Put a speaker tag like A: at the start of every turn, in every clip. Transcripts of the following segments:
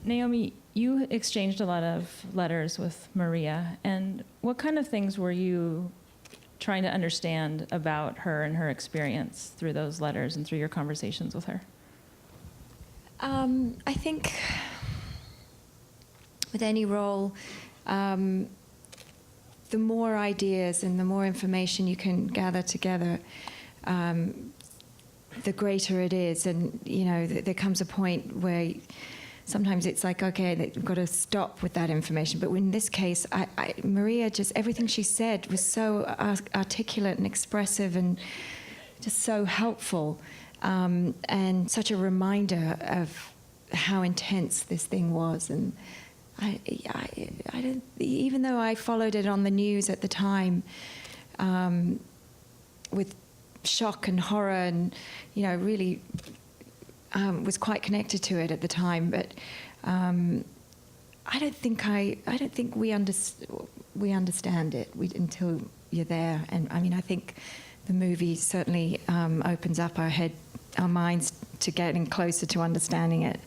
A: Naomi, you exchanged a lot of letters with Maria, and what kind of things were you trying to understand about her and her experience through those letters and through your conversations with her?
B: I think with any role, the more ideas and the more information you can gather together, the greater it is. And, you know, there comes a point where sometimes it's like, okay, we've got to stop with that information. But in this case, Maria, just everything she said was so articulate and expressive and just so helpful, and such a reminder of how intense this thing was. And I don't, even though I followed it on the news at the time, with shock and horror, and, you know, really was quite connected to it at the time, but I don't think we understand it until you're there. And I mean, I think the movie certainly opens up our minds to getting closer to understanding it.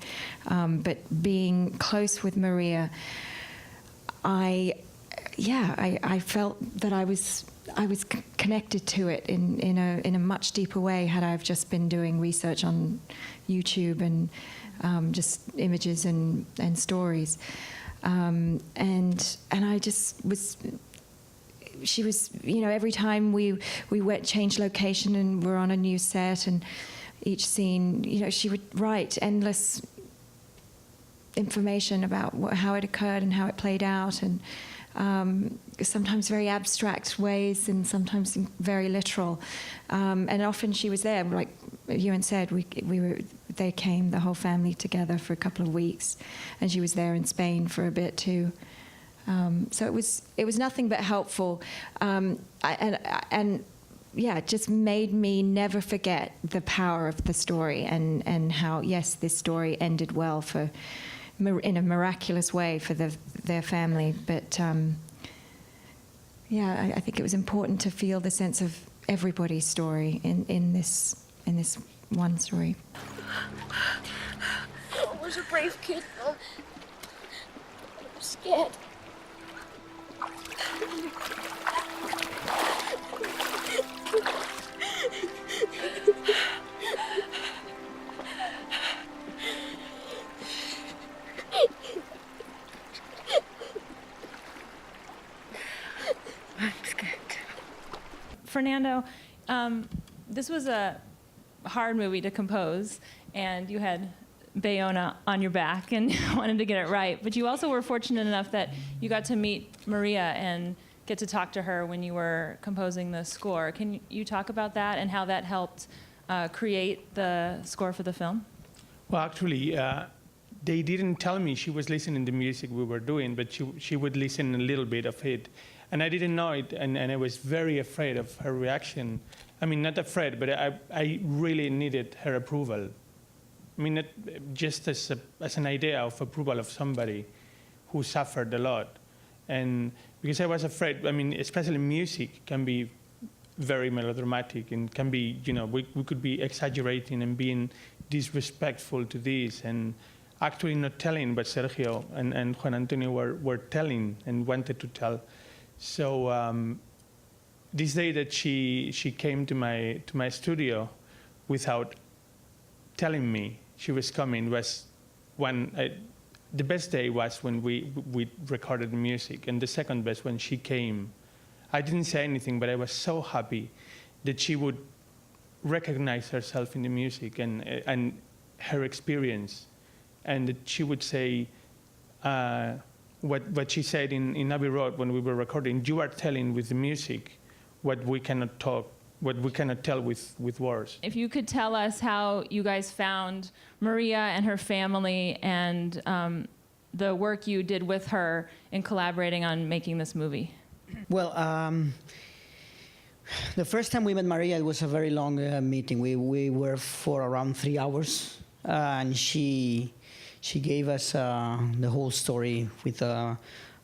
B: But being close with Maria, I felt that I was connected to it in a much deeper way had I just been doing research on YouTube and just images and stories, and I just was. She was, you know, every time we changed location and we're on a new set, and each scene, you know, she would write endless information about how it occurred and how it played out, and sometimes very abstract ways and sometimes very literal. And often she was there, like Ewan said, they came, the whole family together for a couple of weeks, and she was there in Spain for a bit too. So it was nothing but helpful, and it just made me never forget the power of the story, and how, yes, this story ended well in a miraculous way for their family. But I think it was important to feel the sense of everybody's story in this one story.
C: I was a brave kid, Mom. I'm scared.
A: Fernando, this was a hard movie to compose, and you had Bayona on your back and wanted to get it right. But you also were fortunate enough that you got to meet Maria and get to talk to her when you were composing the score. Can you talk about that and how that helped create the score for the film?
D: Well, actually, they didn't tell me she was listening to the music we were doing, but she would listen a little bit of it. And I didn't know it, and I was very afraid of her reaction. I mean, not afraid, but I really needed her approval. I mean, just as an idea of approval of somebody who suffered a lot. And because I was afraid, I mean, especially music can be very melodramatic and can be, you know, we could be exaggerating and being disrespectful to this, and actually not telling, but Sergio and Juan Antonio were telling and wanted to tell. So this day that she came to my studio without telling me she was coming was the best day was when we recorded the music, and the second best when she came. I didn't say anything, but I was so happy that she would recognize herself in the music and her experience, and that she would say what she said in Abbey Road when we were recording. You are telling with the music what we cannot tell with words. If
A: you could tell us how you guys found Maria and her family, and the work you did with her in collaborating on making this movie.
E: Well, the first time we met Maria, it was a very long meeting. We were for around 3 hours, and she gave us the whole story with an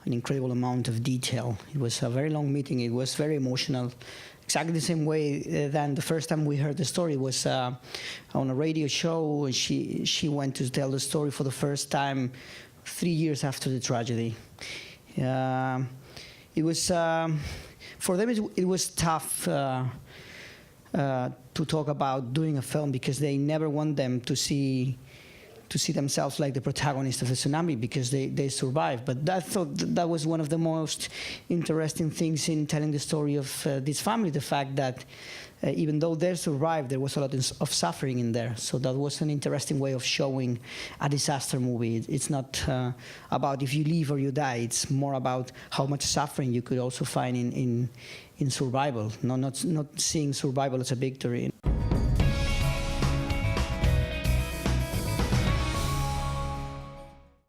E: incredible amount of detail. It was a very long meeting. It was very emotional. exactly the same way than the first time we heard the story was on a radio show. She went to tell the story for the first time 3 years after the tragedy. It was for them. It was tough to talk about doing a film because they never want them to see themselves like the protagonist of the tsunami because they survived. But I thought that was one of the most interesting things in telling the story of this family, the fact that even though they survived, there was a lot of suffering in there. So that was an interesting way of showing a disaster movie. It's not about if you live or you die. It's more about how much suffering you could also find in survival, not seeing survival as a victory.